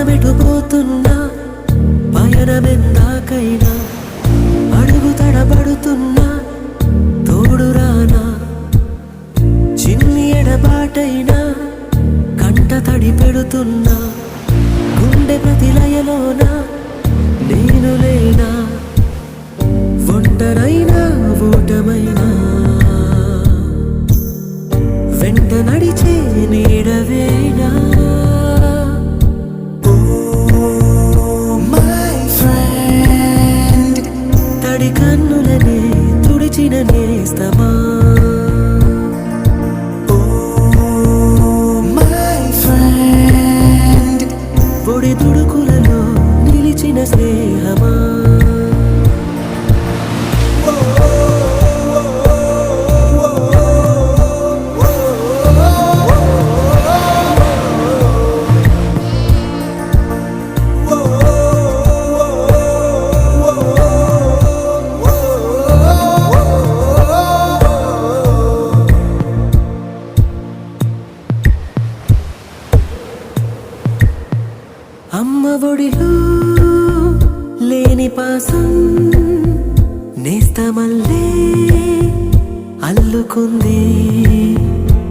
పయనమెటు పోతున్నా పయనమెందాకైనా అడుగు తడబడుతున్నా తోడురానా చిన్ని ఎడబాటైనా కంట తడి పెడుతున్నా గుండె ప్రతిలయలోన నేను లేనా ఒంటరైనా ఓటమైనా వెంట నడిచే నీడవేనా తడి కన్నులనే తుడిచిన నేస్తమా పొడి తుడుకులలో నిలిచిన స్నేహమా అమ్మ ఒడిలో లేని పాసం నేస్తమల్లే అల్లుకుంది